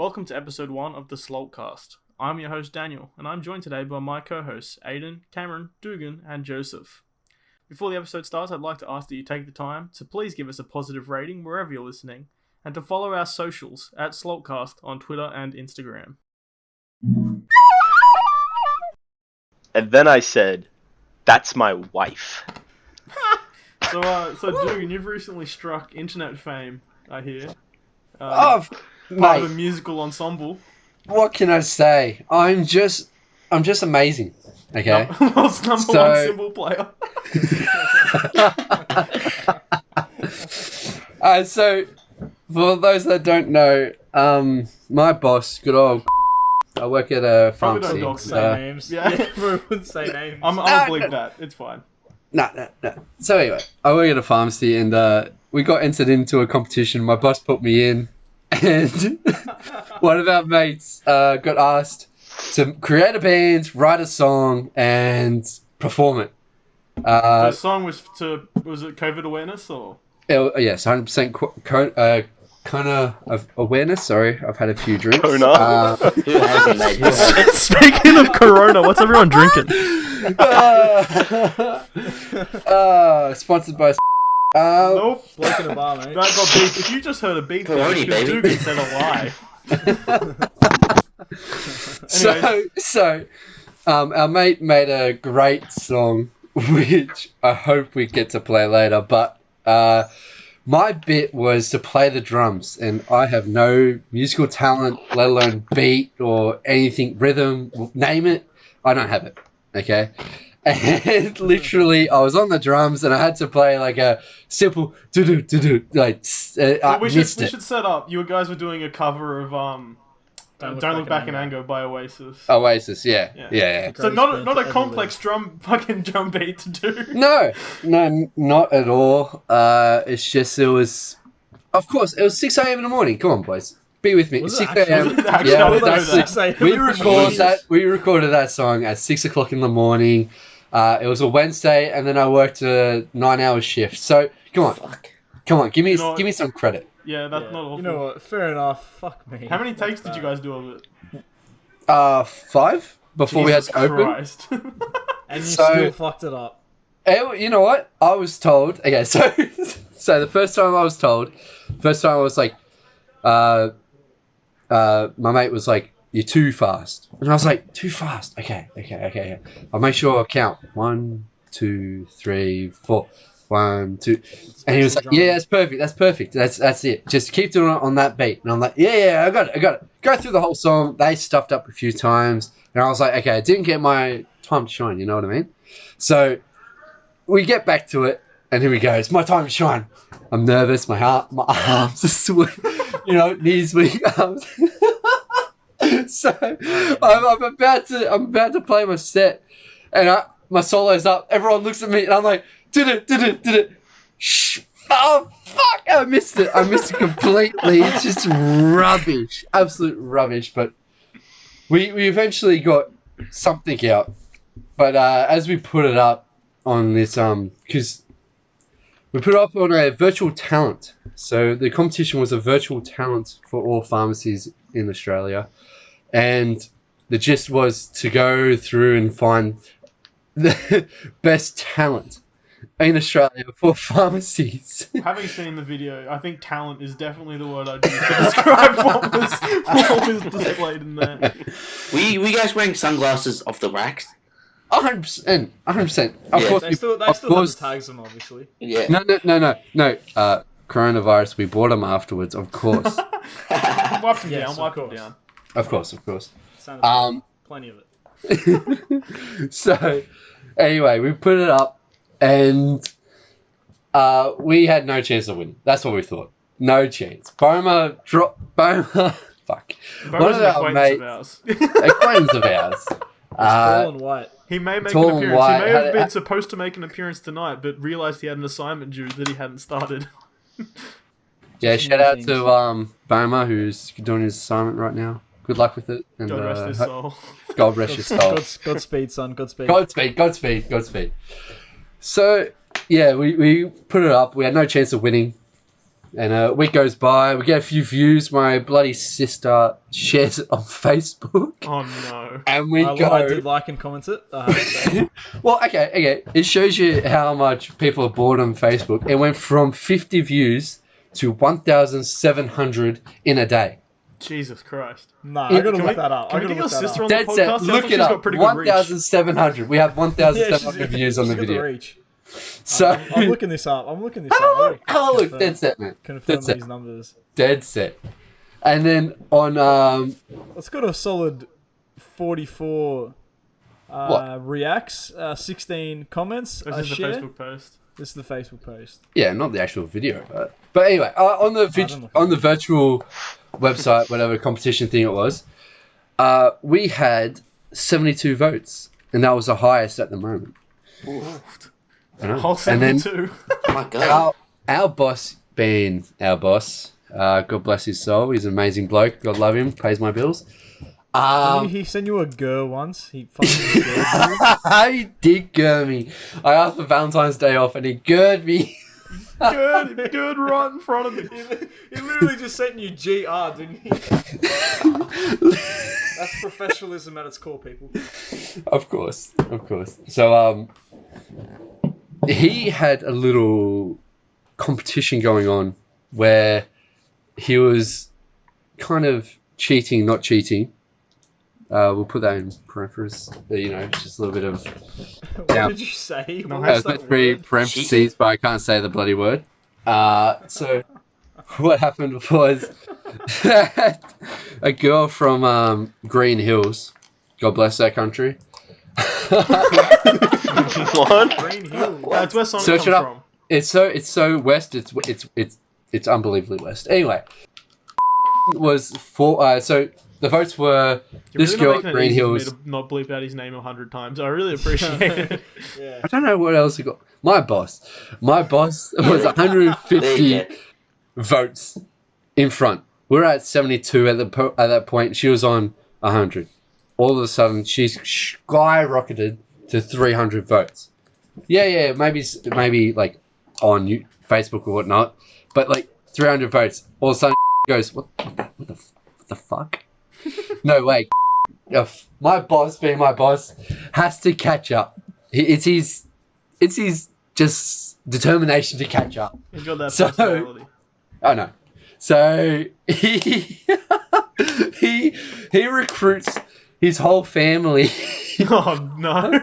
Welcome to episode 1 of the Slalt. I'm your host Daniel, and I'm joined today by my co-hosts Aiden, Cameron, Dooghan, and Joseph. Before the episode starts, I'd like to ask that you take the time to please give us a positive rating wherever you're listening, and to follow our socials at Slaltcast on Twitter and Instagram. And then I said, "That's my wife." So Dooghan, you've recently struck internet fame, I hear. Part of a musical ensemble. What can I say? I'm just amazing. Okay. World's number one cymbal player. So for those that don't know, my boss, good old, I work at a pharmacy. Probably don't say names. Yeah, we wouldn't say names. I'm gonna bleep that. It's fine. No. So anyway, I work at a pharmacy, and we got entered into a competition. My boss put me in, and one of our mates got asked to create a band, write a song, and perform it. The song was it COVID awareness or? Yes, 100% Kona of awareness. Sorry, I've had a few drinks. Kona? Who hasn't, mate? Speaking of Corona, what's everyone drinking? Sponsored by. Nope. Bloke in a bar, mate. That got beat. If you just heard a beat, Corona, baby. Dooghan said a lie. So, our mate made a great song, which I hope we get to play later. But my bit was to play the drums, and I have no musical talent, let alone beat or anything, rhythm, name it. I don't have it. Okay. And literally, I was on the drums, and I had to play like a simple do like. We should set up. You guys were doing a cover of Don't Look Back in Anger by Oasis. Oasis, yeah. So not a complex drum beat to do. No, not at all. It's just it was 6 a.m. in the morning. Come on, boys. Be with me. 6 a.m. Yeah, we recorded that song at 6 o'clock in the morning. It was a Wednesday, and then I worked a 9-hour shift. So come on, give me some credit. Yeah, that's not awful. You know what? Fair enough. Fuck me. How many takes did you guys do of it? 5 before we had to open. Christ. And you still fucked it up. You know what? I was told. Okay, so the first time I was like, my mate was like, "You're too fast," and I was like, "Too fast? Okay. I'll make sure I count 1, 2, 3, 4, 1, 2." And he was like, "Yeah, that's perfect. That's it. Just keep doing it on that beat." And I'm like, "Yeah, I got it. Go through the whole song." They stuffed up a few times, and I was like, "Okay, I didn't get my time to shine." You know what I mean? So we get back to it, and here we go. It's my time to shine. I'm nervous. My arms are sweating. Knees weak, arms. So I'm about to play my set, and my solo's up. Everyone looks at me, and I'm like, did it. Shh. Oh fuck! I missed it completely. It's just rubbish, absolute rubbish. But we eventually got something out. But as we put it up on this, because we put it up on a virtual talent. So the competition was a virtual talent for all pharmacies in Australia. And the gist was to go through and find the best talent in Australia for pharmacies. Having seen the video, I think talent is definitely the word I'd use to describe what was displayed in there. Were you guys wearing sunglasses off the racks? 100%. Of Yeah. course, They still have the tags on, obviously. Yeah. No. Coronavirus. We bought them afterwards, of course. Wipe them Yes, down. Of course. Plenty of it. So, anyway, we put it up, and we had no chance of winning. That's what we thought. No chance. Boma. Fuck. One of our mates. Acquaintance of ours. Tall and white. He may make an appearance. He may have been supposed to make an appearance tonight, but realised he had an assignment due that he hadn't started. Yeah, shout out to Boma, who's doing his assignment right now. Good luck with it. And, God rest his soul. God rest his soul. Godspeed, son. Godspeed. Godspeed. So, yeah, we put it up. We had no chance of winning. And a week goes by, we get a few views. My bloody sister shares it on Facebook. Oh no! And we I did like and comment it. Well, okay. It shows you how much people are bored on Facebook. It went from 50 views to 1,700 in a day. Jesus Christ! Nah, I gotta look that up. Can we get your sister on Dead the set. podcast? Look it up. 1,700. We have 1,700 views on the video. Reach. So I'm looking this up. Have a look. Dead set, man. Confirm Dead set. these numbers. Dead set. And then on It's got a solid 44 reacts, 16 comments, This a is the share. Facebook post. This is the Facebook post. yeah, not the actual video, but anyway, on the virtual website, whatever competition thing it was, we had 72 votes, and that was the highest at the moment. Whole And then 72. Oh my god. our boss, being our boss, God bless his soul, he's an amazing bloke. God love him, pays my bills. He sent you a girl once. He fucking girled you. He did gird me. I asked for Valentine's Day off, and he gird me. Good right in front of me. He literally just sent you GR, didn't he? That's professionalism at its core, people. Of course. So, he had a little competition going on where he was kind of cheating, not cheating. We'll put that in parentheses. Just a little bit of. What did you say? No, What I was was that three word? parentheses, but I can't say the bloody word. So, what happened was that a girl from Green Hills, God bless that country. What? Green Hill. That's where Sonic Search comes it up. from. It's so west. It's unbelievably west. Anyway, was for so the votes were You're this really girl not making at it Green easy for me Hills. to not bleep out his name 100 times. I really appreciate it. Yeah. I don't know what else he got. My boss was 150 votes in front. We're at 72 at that point. She was on 100. All of a sudden, she's skyrocketed to 300 votes. Yeah, maybe like on Facebook or whatnot, but like 300 votes. All of a sudden, goes, what the fuck? No way. My boss, being my boss, has to catch up. It's his just determination to catch up. He's got that So- personality. I know. So he recruits his whole family Oh no.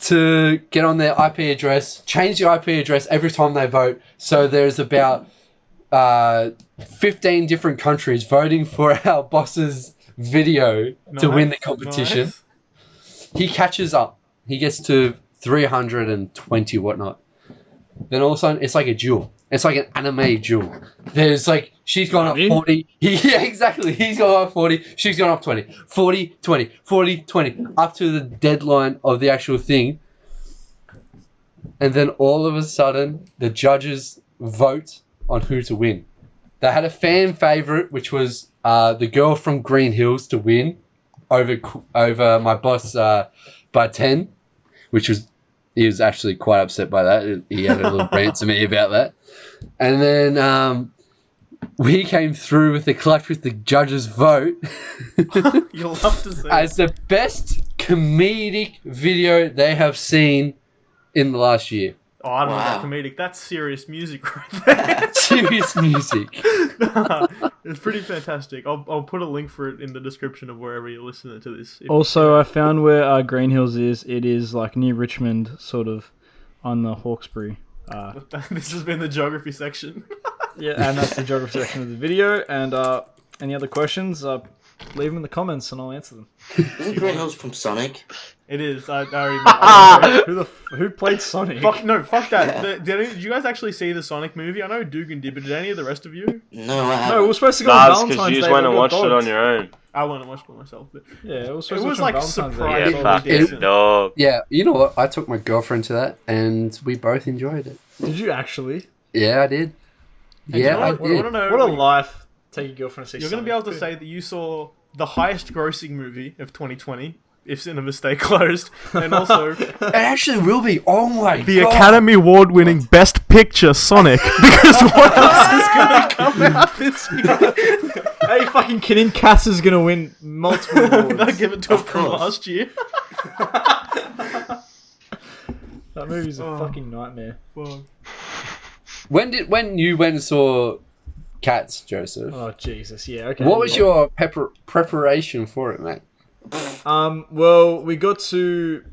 to get on their IP address, change the IP address every time they vote. So there's about 15 different countries voting for our boss's video to win the competition. Nice. He catches up. He gets to 320 whatnot. Then all of a sudden, it's like a duel. It's like an anime duel. There's like, she's gone up 40. Yeah, exactly. He's gone up 40. She's gone up 20. 40, 20, 40, 20. Up to the deadline of the actual thing. And then all of a sudden, the judges vote on who to win. They had a fan favorite, which was the girl from Green Hills to win over my boss by 10, which was, he was actually quite upset by that. He had a little rant to me about that. And then we came through with the clutch with the judges' vote You'll love to see. as the best comedic video they have seen in the last year. Oh, I don't know Wow. about comedic. That's serious music right there. Serious music. It's pretty fantastic. I'll put a link for it in the description of wherever you're listening to this. Also, I found where Green Hills is. It is like near Richmond, sort of, on the Hawkesbury. This has been the geography section. Yeah, and that's the geography section of the video. And any other questions, leave them in the comments and I'll answer them. Isn't Green Hills from Sonic? It is. I already Who played Sonic? fuck that. Did you guys actually see the Sonic movie? I know Dooghan did, but did any of the rest of you? No, I No, haven't. we were supposed to go Nah, on it's because Valentine's you Day. just went but and we watched got it on dogged. your own. I went and watched it myself, but Yeah, it was it supposed was to watch like on Valentine's Day. surprising. Yeah, Yeah, fucking decent. dog. Yeah, you know what? I took my girlfriend to that, and we both enjoyed it. Did you actually? Yeah, I did. And Yeah, I I did. want to know. What a life. Take your girlfriend to see You're going to Sonic. be able to say that you saw the highest grossing movie of 2020, if cinemas stay closed, and also It actually will be. Oh my the god! Academy Award winning Best picture Sonic, because what else is gonna come out this year? Are you fucking kidding? Cats is gonna win multiple awards. They'll give it to him Of from course. last year. That movie's a fucking nightmare. When you went and saw Cats, Joseph? Oh Jesus, yeah. Okay. What was your preparation for it, mate? Well, we got to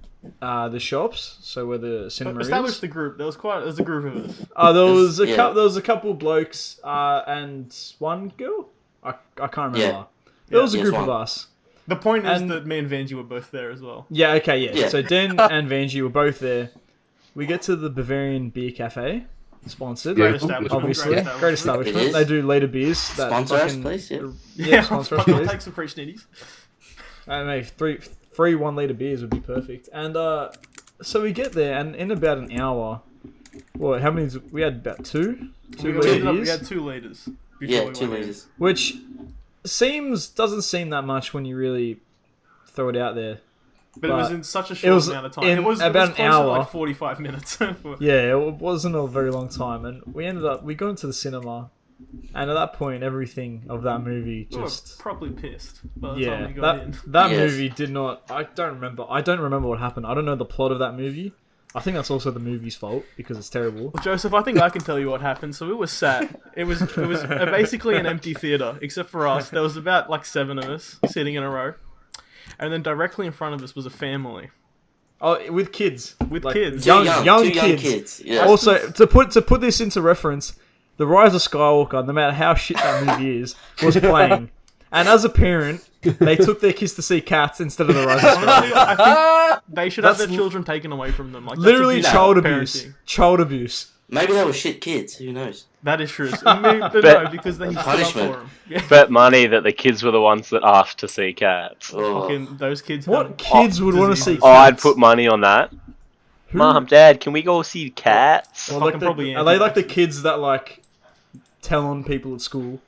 the shops, so where the cinema Establish is. the group. There was a group of us. There was a Yeah. there was a couple blokes and one girl. I can't remember. Yeah. There was a Yes, group one. of us. The point is And- that me and Vanjie were both there as well. Yeah. Okay. Yeah. Yeah. So Dan and Vanjie were both there. We get to the Bavarian Beer Cafe, sponsored. Yeah. Great establishment. Obviously, great establishment. It is. They do later beers. That Sponsor us, fucking- please, yeah. Yeah, sponsor us, I'll please. take some free schnitties. Maybe three 1 litre beers would be perfect. And so we get there, and in about an hour, well, how many? We had about two We litre we beers, had 2 liters. before Yeah, we 2 went in. liters. which doesn't seem that much when you really throw it out there. But it was But in such a it short was amount of time. in It was about close an to hour. like 45 minutes. Yeah, it wasn't a very long time, and we got into the cinema, and at that point, everything of that movie We were just. properly pissed by the time Yeah, we got in. that Yes. movie did not. I don't remember what happened. I don't know the plot of that movie. I think that's also the movie's fault because it's terrible. Well, Joseph, I think I can tell you what happened. So we were sat. It was basically an empty theater, except for us. There was about like 7 of us sitting in a row, and then directly in front of us was a family. Oh, with kids, With Like, kids. young Two young kids. kids. Yeah. Also, to put this into reference, The Rise of Skywalker, no matter how shit that movie is, was playing, and as a parent, they took their kids to see Cats instead of The Rise of Skywalker. Honestly, I think they should have That's their children taken away from them. Like, that's Literally abuse child of abuse. parenting. Child abuse. Maybe they were shit kids. Who knows? That is true. But no, because they stood up for Punishment. them. Yeah. Bet money that the kids were the ones that asked to see Cats. Oh. Fucking those kids. What have kids would want to see diseases. Oh, I'd Cats? put money on that. Who- Mom, Dad, can we go see Cats? Well, Fucking probably are they like the anti-vaxxers. kids that like tell on people at school?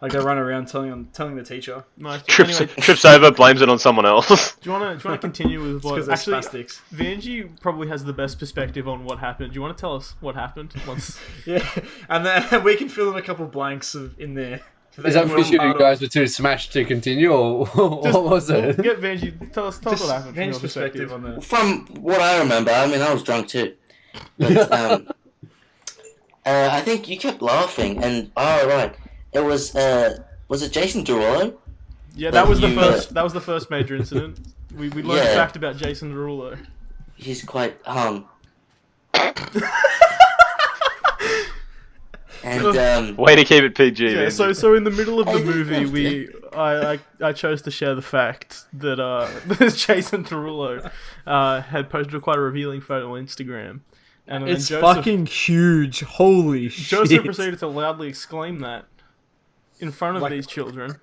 Like they run around telling the teacher. No, Trips, anyway, trips over, blames it on someone else. do you want to continue with what? Because they're Actually, spastics. Vanjie probably has the best perspective on what happened. Do you want to tell us what happened once? Yeah, and then we can fill in a couple blanks in there. Is that because you guys were too smashed to continue, or what was it? Get Vanjie. Tell us what happened from your Vanjie's perspective perspective. on that. From what I remember, I mean, I was drunk too. But I think you kept laughing, and right, it was it Jason Derulo? Yeah, that was the You, first. That was the first major incident. We learned a Yeah. fact about Jason Derulo. He's quite hung. And Way to keep it PG. Yeah, man. so in the middle of the I movie, I chose to share the fact that that Jason Derulo had posted quite a revealing photo on Instagram, and then It's Joseph, fucking huge. Holy Joseph shit! proceeded to loudly exclaim that in front of Like- these children.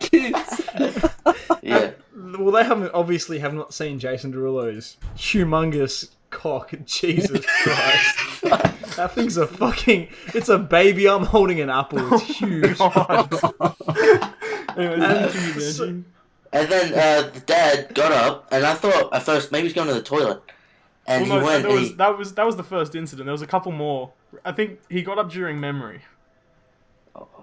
Kids. yeah, Well, they have not seen Jason Derulo's humongous cock. Jesus Christ! That thing's a fucking. It's a baby. I'm holding an apple. It's huge. Anyway, And continue, so- Vanjie. and then the dad got up, and I thought at first maybe he's going to the toilet, and Well, he no, went. And that was the first incident. There was a couple more. I think he got up during memory.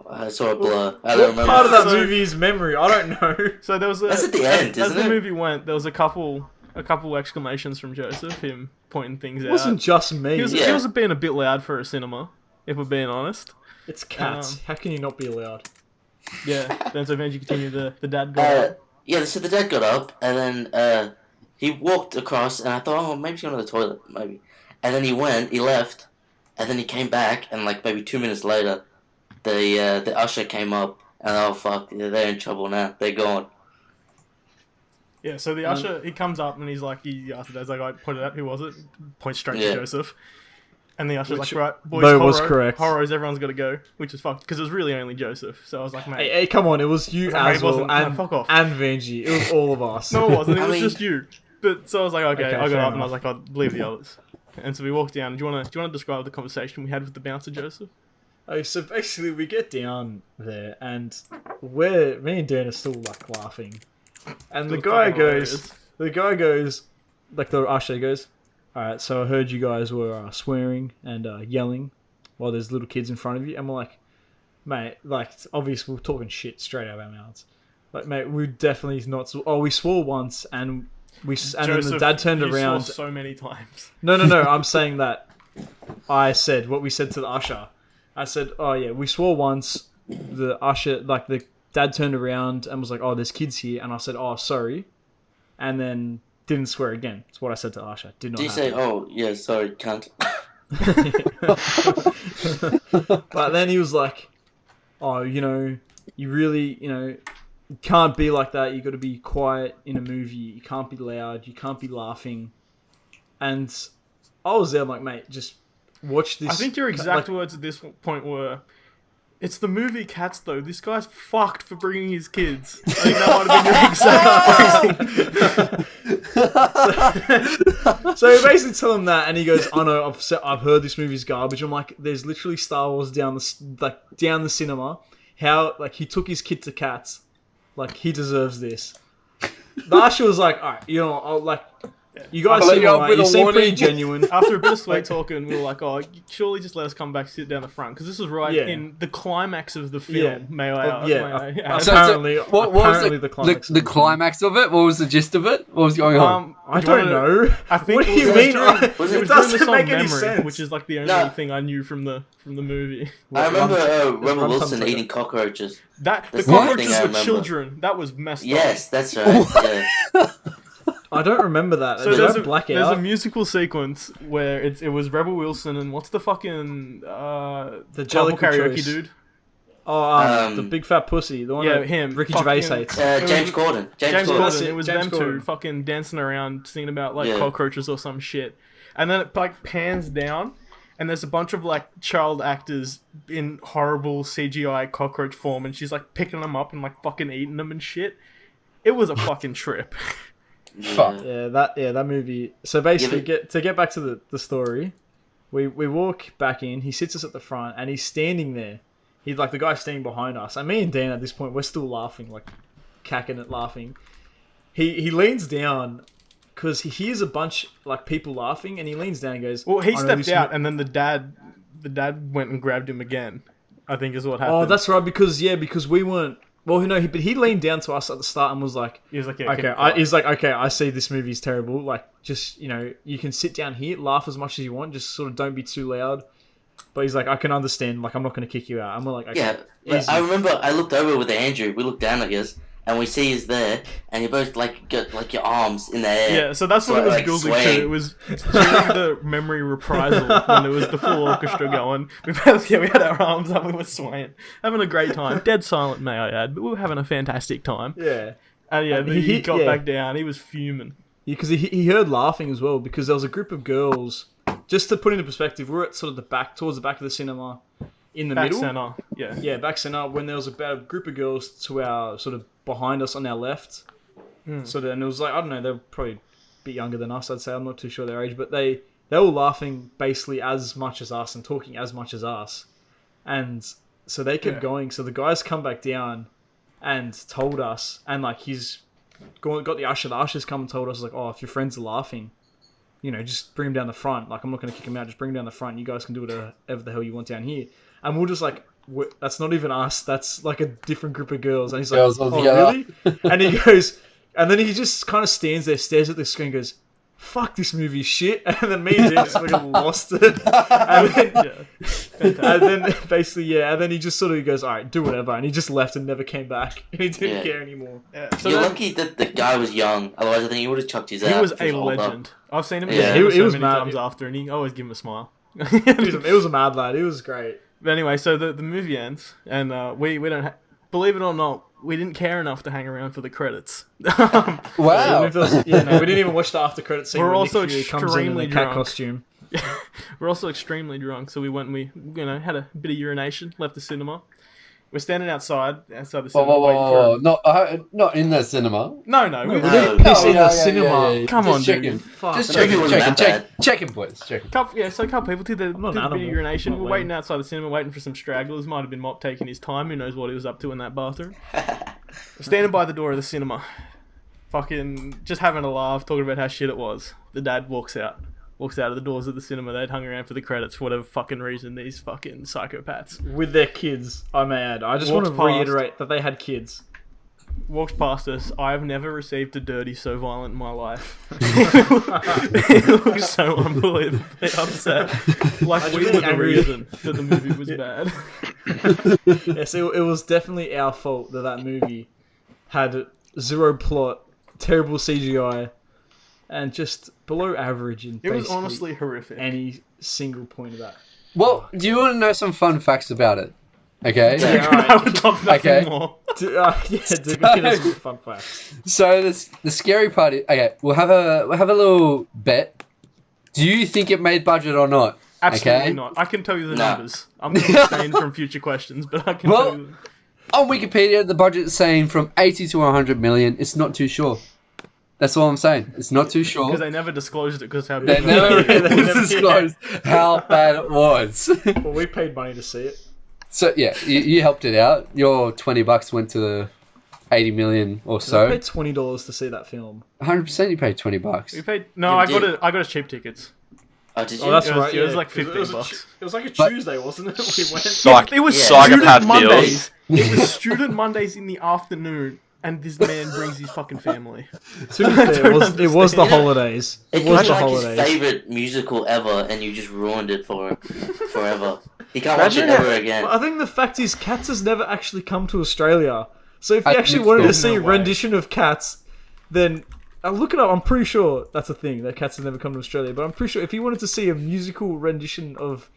I saw a blur. I What don't remember. part of that So- movie is memory? I don't know. So there was a, That's at the end, as isn't the it? movie went, there was a couple exclamations from Joseph, him pointing things It out. wasn't just me. He was Yeah. being a bit loud for a cinema, if we're being honest. It's Cats. How can you not be allowed? Yeah. Then so Vanjie continued. The dad got up. Yeah, so the dad got up, and then he walked across, and I thought, oh, maybe he's going to the toilet, maybe. And then he left, and then he came back, and like maybe 2 minutes later, the usher came up, and oh fuck, they're in trouble now. They're gone. Yeah. So the usher he comes up and he's like, he asked the dad, he's like, I put it up. Who was it? Point straight Yeah. to Joseph. And the usher's Which- like, right, boys, no, was horror, correct. horrors, everyone's got to go, which is fucked because it was really only Joseph. So I was like, mate, Hey, come on! It was you It's like, mate, it as well, wasn't. No, and fuck off. Vanjie. It was all of us. no, it wasn't. It I was mean- just you. But so I was like, okay, Okay, I got fair up and I was enough. like, I'll leave the others. And so we walked down. Do you want to describe the conversation we had with the bouncer, Joseph? Okay, so basically, we get down there, and me and Dan are still like laughing, and It was fucking hilarious. the guy goes, like the usher goes, alright, so I heard you guys were swearing and yelling while there's little kids in front of you. And we're like, mate, like, obviously we're talking shit straight out of our mouths. Like, mate, we definitely not... Oh, we swore once and then the dad turned around... swore so many times. No, I'm saying that I said what we said to the usher. I said, oh yeah, we swore once. The usher, like the dad turned around and was like, oh, there's kids here. And I said, oh, sorry. And then didn't swear again. That's what I said to Usher. Did not Did you happen. say, oh, yeah, sorry, cunt? But then he was like, oh, you really, you can't be like that. You got to be quiet in a movie. You can't be loud. You can't be laughing. And I was there, I'm like, mate, just watch this. I think your exact words at this point were, it's the movie Cats, though. This guy's fucked for bringing his kids. I think that might have been your exact phrasing. So you basically tell him that, and he goes, "Oh no, I've heard this movie's garbage." I'm like, "There's literally Star Wars down the cinema. How he took his kid to Cats, he deserves this." The usher was like, "All right, you guys seem alright. You seem pretty genuine." After a bit of sweet talking, we were like, "Oh, surely just let us come back, sit down the front," because this was in the climax of the film. Yeah. May I? Apparently, What was the climax. the climax of it? What was the gist of it? What was going on? I don't know. I think What do you mean? It was It during the doesn't song make any Memory, sense. which is the only thing I knew from the movie. I remember Rebel Rum Wilson Tum's eating cockroaches. The That's the cockroaches thing I were remember. children. That was messed up. Yes, that's right. Yeah. I don't remember that. So Did I black there's a out? musical sequence where it was Rebel Wilson and what's the fucking The purple Jellicle karaoke choice. dude? The big fat pussy. The one that him. Ricky Fucking- Gervais hates. James Corden. James Corden. Corden. It was James them two Corden. fucking dancing around, singing about Yeah. cockroaches or some shit, and then it pans down, and there's a bunch of child actors in horrible CGI cockroach form, and she's picking them up and fucking eating them and shit. It was a fucking trip. Fuck. Yeah, that movie. So basically, get back to the story, we walk back in. He sits us at the front, and he's standing there. He's the guy standing behind us. And me and Dan at this point, we're still laughing, cacking it, laughing. He leans down because he hears a bunch people laughing, and he leans down and goes, Well, he "I know stepped this out, and then the dad went and grabbed him again. I think is what happened. Oh, that's right. Because we weren't. Well, but he leaned down to us at the start and was like, He was like, yeah, okay, okay, I see this movie's terrible. Just, you can sit down here, laugh as much as you want, just sort of don't be too loud. But he's like, I can understand, I'm not going to kick you out. And we're like, okay, Yeah, but easy. I remember I looked over with Andrew. We looked down, I guess, and we see he's there, and you both got your arms in the air. Yeah, so that's what it was building swaying. to. It was during the memory reprisal when there was the full orchestra going. We had our arms up, we were swaying, having a great time. Dead silent, may I add, but we were having a fantastic time. Yeah. And he got back down. He was fuming. Because he heard laughing as well, because there was a group of girls. Just to put into perspective, we're at sort of towards the back of the cinema, in the middle. Center, yeah. Yeah, back center, when there was about a group of girls to our, sort of behind us on our left. So then it was I don't know, they're probably a bit younger than us, I'd say. I'm not too sure their age, but they were laughing basically as much as us and talking as much as us. And so they kept going. So the guys come back down and told us, and he's got the usher's come and told us, oh, if your friends are laughing, just bring them down the front. I'm not going to kick them out, just bring them down the front. You guys can do whatever the hell you want down here. And we're just that's not even us. That's a different group of girls. And he's like, Girls oh, altogether. really? And he goes, and then he just kind of stands there, stares at the screen, goes, fuck this movie shit. And then me and Dan just fucking lost it. And then basically, and then he just sort of goes, all right, do whatever. And he just left and never came back. And he didn't care anymore. Yeah. So You're lucky that the guy was young. Otherwise, I think he would have chucked his he out. was if he a older. legend. I've seen him Yeah. so He was many mad. times after, and he always give him a smile. It was a mad lad. It was great. But anyway, so the movie ends, and we don't believe it or not, we didn't care enough to hang around for the credits. Wow. We didn't even watch the after credit scene. We're where also Nick Fury comes in extremely a cat drunk. costume. We're also extremely drunk, so we went and we had a bit of urination, left the cinema. We're standing outside the cinema waiting for... Not in the cinema. No, We we didn't piss in the cinema. Come Just on, checking. dude. Fuck. Just The movie checking, wasn't that checking, boys. Checking. So a couple people did a not bit an of animal. urination. Not We're lame. waiting outside the cinema, waiting for some stragglers. Might have been Mop taking his time. Who knows what he was up to in that bathroom. We're standing by the door of the cinema, fucking just having a laugh, talking about how shit it was. The dad walks out. walks out of the doors of the cinema. They'd hung around for the credits for whatever fucking reason. These fucking psychopaths. With their kids, I may add. I just want to reiterate that they had kids. Walks past us. I have never received a dirty so violent in my life. He looks so unbelievably upset. Like we were the reason that the movie was bad. Yes, it was definitely our fault that movie had zero plot, terrible CGI, and just below average in It was honestly horrific. Any single point of that. Well, do you want to know some fun facts about it? Okay. Yeah, all right. I would love nothing Okay. more. Dude, that's some fun facts. So the scary part is, okay, we'll have a little bet. Do you think it made budget or not? Absolutely Okay. not. I can tell you the No. numbers. I'm going to abstain from future questions, but I can Well- tell you them. On Wikipedia, the budget's saying from 80 to 100 million. It's not too sure. That's all I'm saying. It's not too sure. Because they never disclosed it because how They big never They never- disclosed how bad it was. Well, we paid money to see it. So yeah, you helped it out. Your $20 went to the 80 million or I so. paid $20 to see that film. 100% you paid $20. We paid. No, You I did. got us cheap tickets. Oh, did you? Oh, that's It was- right. it was yeah. like It was a $15. It was like a But- Tuesday, wasn't it? We went. Psych- It was Yeah. student Psychopath Mondays. It was student Mondays in the afternoon, and this man brings his fucking family. To be fair, it was the understand. holidays. It It was was the like holidays. his favorite musical ever, and you just ruined it for forever. He can't watch it Imagine ever again. I think the fact is, Cats has never actually come to Australia. So if I you actually think wanted to there's see no a way. rendition of Cats, then look it up. I'm pretty sure that's a thing that Cats has never come to Australia. But I'm pretty sure if you wanted to see a musical rendition of,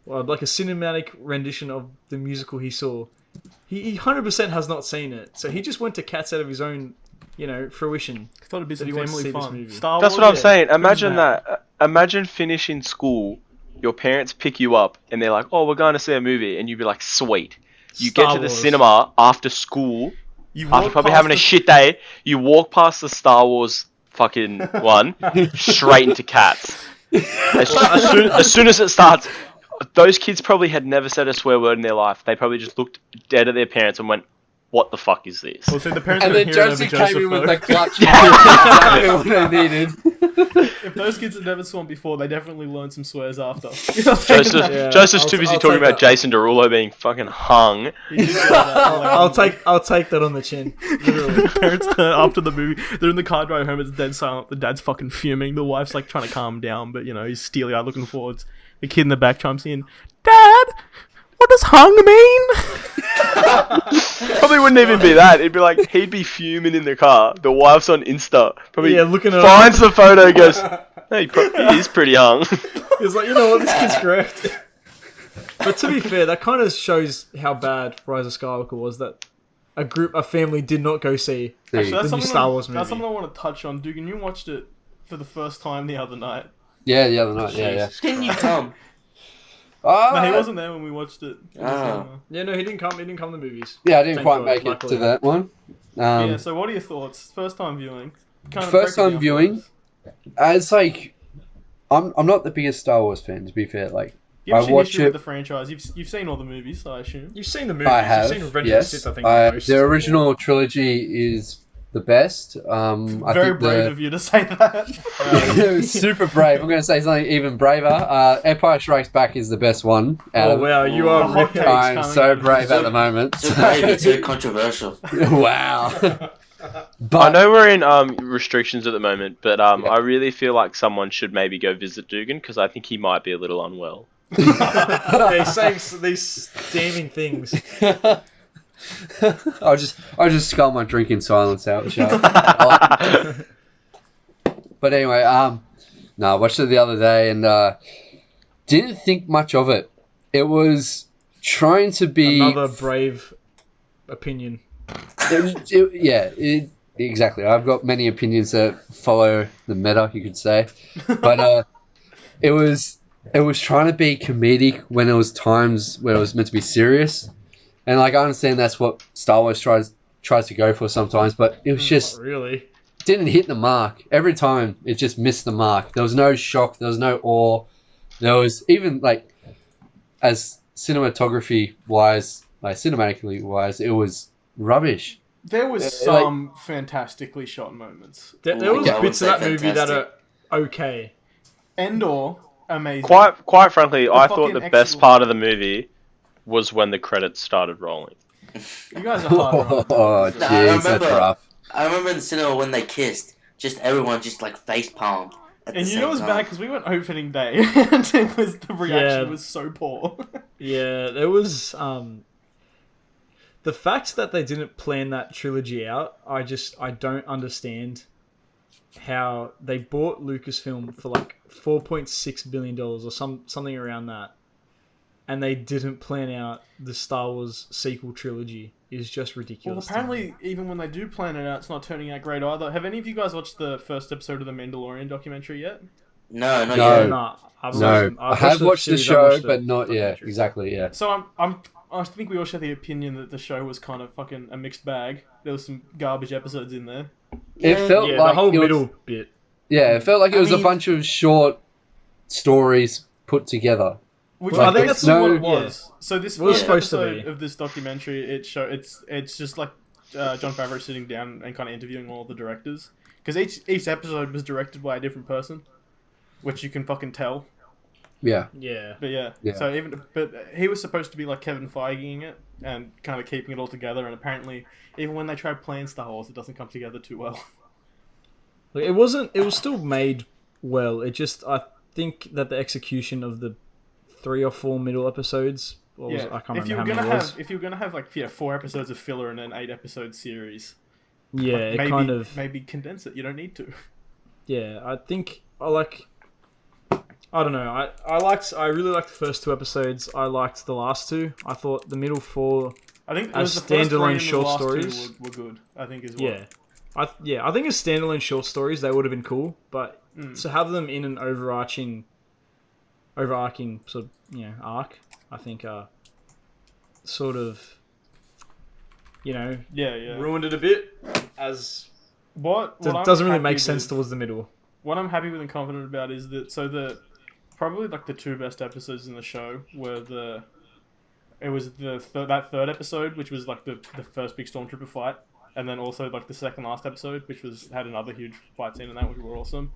well, like a cinematic rendition of the musical he saw, he 100% has not seen it. So he just went to Cats out of his own, fruition. I thought it'd be That some he wants to family see this fun. movie. Star That's Wars, what I'm yeah. saying. Who's Imagine mad? that. Imagine finishing school, your parents pick you up, and they're like, "Oh, we're going to see a movie," and you'd be like, "Sweet." You Star get to the Wars. cinema after school, You after walk probably past having a the- shit day. You walk past the Star Wars fucking one, straight into Cats. As soon as it starts, those kids probably had never said a swear word in their life. They probably just looked dead at their parents and went, "What the fuck is this?" Well, see, the parents And don't then hear it over Joseph came in with the though. clutch. Exactly what they needed. If those kids had never swum before, they definitely learned some swears after. Joseph's Yeah, too busy I'll talking take about that. Jason Derulo being fucking hung. I'll take that on the chin. Literally. Parents turn after the movie. They're in the car drive home. It's dead silent. The dad's fucking fuming. The wife's like trying to calm him down, but he's steely eyed looking forwards. The kid in the back chimes in, "Dad, what does hung mean?" Probably wouldn't even be that. It'd be like he'd be fuming in the car. The wife's on Insta. Probably Yeah, looking at finds the photo, goes, "Hey, he is pretty hung." It's like, you know what, this kid's correct. But to be fair, that kind of shows how bad Rise of Skywalker was, that a family did not go see. Actually, The that's new something Star Wars That's movie. something I want to touch on. Dugan, you watched it for the first time the other night. Yeah, the other night. Yeah. Didn't you come? Oh, No, he wasn't there when we watched it. in the Ah. cinema. Yeah, no, he didn't come. He didn't come to the movies. Yeah, I didn't Thank quite God, make it luckily. to that one. Yeah, so what are your thoughts? First time viewing. Kind of First break it time down viewing? for us. It's like, I'm not the biggest Star Wars fan, to be fair. Like, Give us I your watch history it- with the franchise. You've seen all the movies, I assume. You've seen the movies. I have. You've seen Revenge Yes, of the Sith, I think. the most. the original trilogy is the best. I Very think brave of you to say that. super brave. I'm going to say something even braver. Empire Strikes Back is the best one out Oh of wow, you The are hot really. takes I'm coming so out. brave at the moment. So brave, it's very controversial. Wow. I But know we're in restrictions at the moment, but I really feel like someone should maybe go visit Dooghan because I think he might be a little unwell. They're saying these damning things. I'll just scull my drink in silence out. But anyway, no, I watched it the other day and didn't think much of it. It was trying to be Another brave opinion. Exactly. I've got many opinions that follow the meta, you could say, but it was trying to be comedic when it was times where it was meant to be serious, and like I understand that's what Star Wars tries to go for sometimes, but it was just Not really. didn't hit the mark every time. It just missed the mark. There was no shock. There was no awe. There was even like as cinematically wise, it was rubbish. There was some fantastically shot moments. There was I would bits of say that movie that are fantastic. okay. Endor, amazing. Quite frankly, I thought fucking the best excellent- part of the movie was when the credits started rolling. You guys are hard on. Oh, No, I jeez, that's remember- rough. I remember in the cinema when they kissed, just everyone just like face palmed at And the you know same it was time. bad because we went opening day and the reaction Yeah. was so poor. Yeah, there was the fact that they didn't plan that trilogy out. I don't understand how they bought Lucasfilm for like $4.6 billion or something around that, and they didn't plan out the Star Wars sequel trilogy. Is just Well, ridiculous. apparently, even when they do plan it out, it's not turning out great either. Have any of you guys watched the first episode of the Mandalorian documentary yet? No, not No. yet. Nah, No, I have watched the series, show, watched but not yet. documentary. Exactly, yeah. So I think we all share the opinion that the show was kind of fucking a mixed bag. There was some garbage episodes in there. It felt Yeah, like the whole it was, middle bit. Yeah, it felt like it I was a mean- bunch of short stories put together. Which Well, I I think think that's no- what it was. So this It was first supposed to episode be. of this documentary, it's just like John Favreau sitting down and kind of interviewing all the directors, because each episode was directed by a different person, which you can fucking tell. Yeah. Yeah. But yeah, Yeah. so but he was supposed to be like Kevin Feigeing it and kind of keeping it all together, and apparently even when they try playing Star Wars, it doesn't come together too well. Like, it wasn't. It was still made well. It just. I think that the execution of the 3 or 4 middle episodes. What was Yeah, it? I can't if you remember were how gonna many it was. have 4 episodes of filler and an 8-episode series, Yeah, like, it maybe, kind of. maybe condense it. You don't need to. Yeah, I think I like. I don't know. I really liked the first 2 episodes. I liked the last 2. I thought the middle 4. I think it As was the first 3 standalone and the short last 2 stories. were good. I think is what. Yeah. I think as standalone short stories they would have been cool, but to have them in an overarching sort of arc, I think sort of Yeah. ruined it a bit. As What it I'm doesn't really happy make sense with- towards the middle. What I'm happy with and confident about is that probably like the 2 best episodes in the show were that third episode, which was like the first big stormtrooper fight, and then also like the second last episode, which had another huge fight scene in that, which were awesome.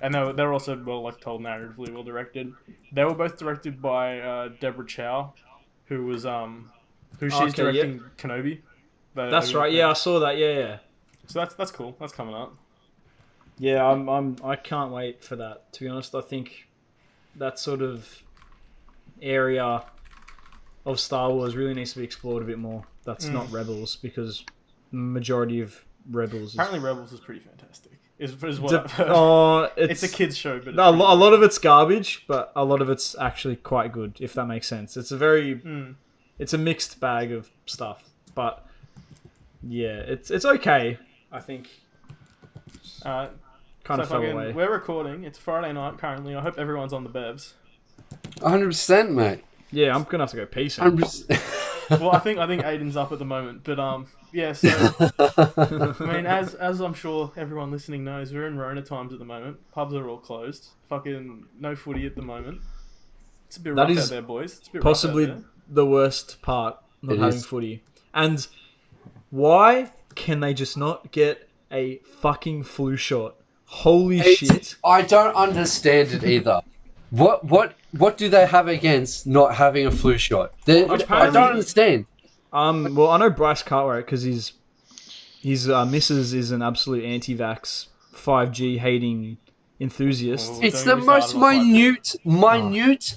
And they were also well told, narratively well directed. They were both directed by Deborah Chow, who was she's Okay, directing Kenobi. That's right. Yeah, I saw that. Yeah. So that's cool. That's coming up. Yeah, I can't wait for that. To be honest, I think that sort of area of Star Wars really needs to be explored a bit more. That's not Rebels, because the majority of Rebels is... Apparently, Rebels is pretty fantastic. Is what I've heard. It's It's a kids show, but No, a lot of it's garbage, but a lot of it's actually quite good, if that makes sense. It's a very... It's a mixed bag of stuff, but yeah, it's okay, I think. Kind of fell away. We're recording. It's Friday night currently. I hope everyone's on the bevs. 100%, mate. Yeah, I'm gonna have to go pee soon. 100%. Well, I think Aiden's up at the moment, but yeah. So I mean, as I'm sure everyone listening knows, we're in Rona times at the moment. Pubs are all closed. Fucking no footy at the moment. It's a bit That rough is out there, boys. It's a bit Possibly rough out the worst part of It having is. footy. And why can they just not get a fucking flu shot? Holy shit. I don't understand it either. What do they have against not having a flu shot? I Apparently- don't understand. Well, I know Bryce Cartwright because his missus is an absolute anti-vax 5G hating enthusiast. Oh. It's Don't the get me most started on minute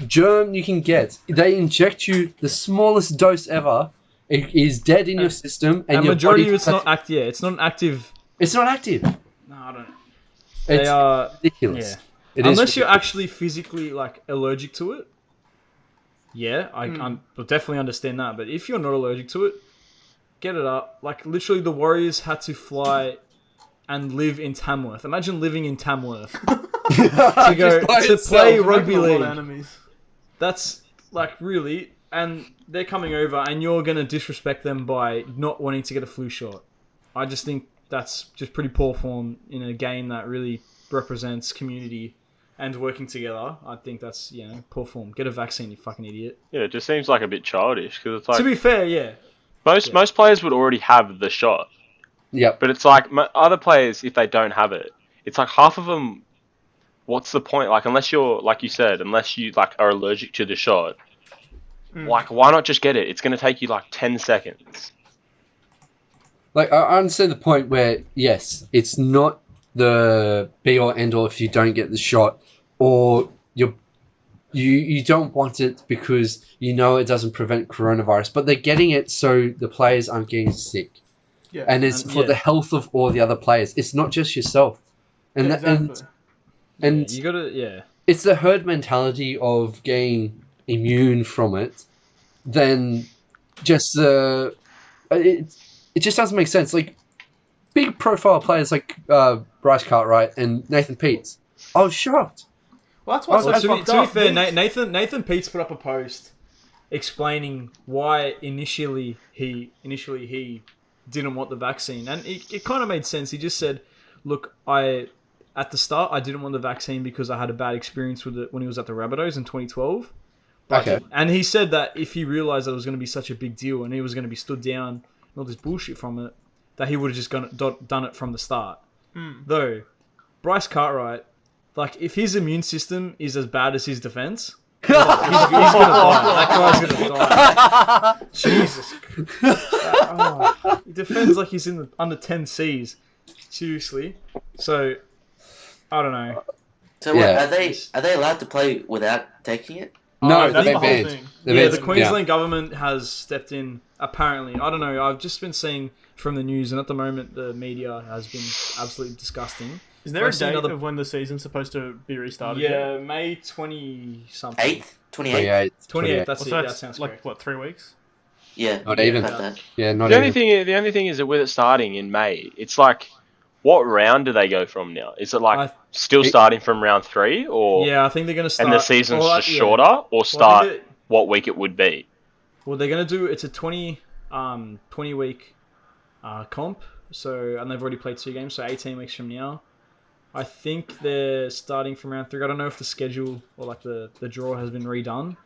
germ you can get. They inject you the smallest dose ever. It is dead in your system, and And your majority body of it's not it's not an active. It's not active. No, I don't. They It's are ridiculous. yeah. It is Unless you're ridiculous. actually physically like allergic to it. Yeah, I will definitely understand that. But if you're not allergic to it, get it up. Like literally, the Warriors had to fly and live in Tamworth. Imagine living in Tamworth to go Just by to itself. play there. rugby Making a lot of league. enemies. That's like really, and they're coming over, and you're gonna disrespect them by not wanting to get a flu shot. I just think that's just pretty poor form in a game that really represents community and working together. I think that's poor form. Get a vaccine, you fucking idiot. Yeah, it just seems like a bit childish because it's To like be fair, yeah. most players would already have the shot, Yep. but it's like other players if they don't have it, it's like half of them what's the point? Like, unless you're, like you said, unless you like are allergic to the shot, like, why not just get it? It's going to take you like 10 seconds. Like, I understand the point where, yes, it's not the be or end all if you don't get the shot, or you don't want it because you know it doesn't prevent coronavirus, but they're getting it so the players aren't getting sick. Yeah. And it's for the health of all the other players. It's not just yourself. And Yeah, that, exactly. and you gotta, it's the herd mentality of getting immune from it, then just it just doesn't make sense. Like, big profile players like Bryce Cartwright and Nathan Peets, I was shocked. Well, that's what's Well, so to be fair, Vince- Nathan Peets put up a post explaining why initially he didn't want the vaccine, and it kind of made sense. He just said, "Look, at the start I didn't want the vaccine because I had a bad experience with it when he was at the Rabbitohs in 2012." Okay. And he said that if he realized that it was going to be such a big deal and he was going to be stood down and all this bullshit from it, that he would have just done it from the start. Though, Bryce Cartwright, like, if his immune system is as bad as his defense, he's going to die. That guy's going to die. Jesus. He defends like he's in the under 10 Cs. Seriously. So, I don't know. So Yeah. are they allowed to play without taking it? No, that's they're the whole banned. thing. They're Yeah, banned. the Queensland government has stepped in, apparently. I don't know, I've just been seeing from the news, and at the moment the media has been absolutely disgusting. Is there a I've seen date other- of when the season's supposed to be restarted? Yeah, May 20-something. 8th, 28th. 28. 28th, that's So it, that's that sounds like correct. what, 3 weeks? Yeah, Not even. about that. Yeah, not The even. the only thing is that with it starting in May, it's like, what round do they go from now? Is it like still starting from round 3, or Yeah, I think they're going to start... and the season's well, just yeah. shorter, or Well, I start think what week it would be? Well, they're going to do... It's a 20-week comp, so, and they've already played 2 games, so 18 weeks from now. I think they're starting from round 3. I don't know if the schedule or like the draw has been redone.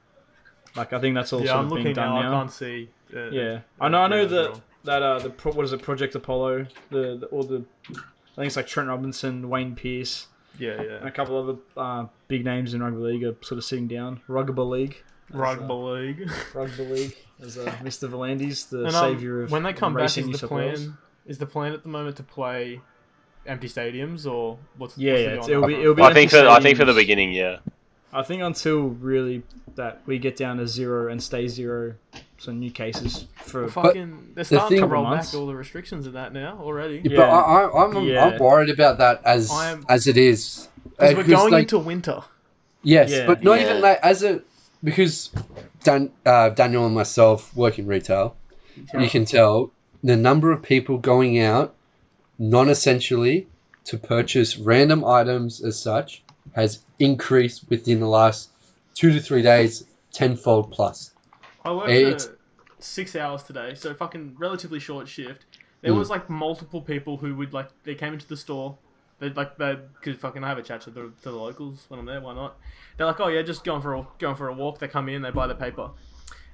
Like, I think that's all Yeah, sort I'm of being looking done now. now. I can't see. Yeah, I know that what is it, Project Apollo? I think it's like Trent Robinson, Wayne Pearce, Yeah, and yeah. a couple other big names in rugby league are sort of sitting down. Rugby League, Rugby league. Rugby League, as Mr. Volandis, the And, savior of when they come back, racing is New the South Wales. plan? Is the plan at the moment to play empty stadiums, or what's? Yeah, what's yeah, the it'll going be on? it'll be. I think for the stadiums. beginning, yeah. I think until really that we get down to 0 and stay 0, so new cases for Fucking, they're starting to thing- roll months. back all the restrictions of that now already. Yeah, Yeah. but I'm Yeah. worried about that as it is. Because we're going like, into winter. Yes, Yeah. but not Yeah. even like because Daniel and myself work in retail. You can tell the number of people going out non-essentially to purchase random items as such has increased within the last 2 to 3 days, tenfold plus. I worked It's- for 6 hours today, so fucking relatively short shift. There was like multiple people who would like, they came into the store. They could fucking have a chat to the locals when I'm there. Why not? They're like, oh yeah, just going for a walk. They come in, they buy the paper,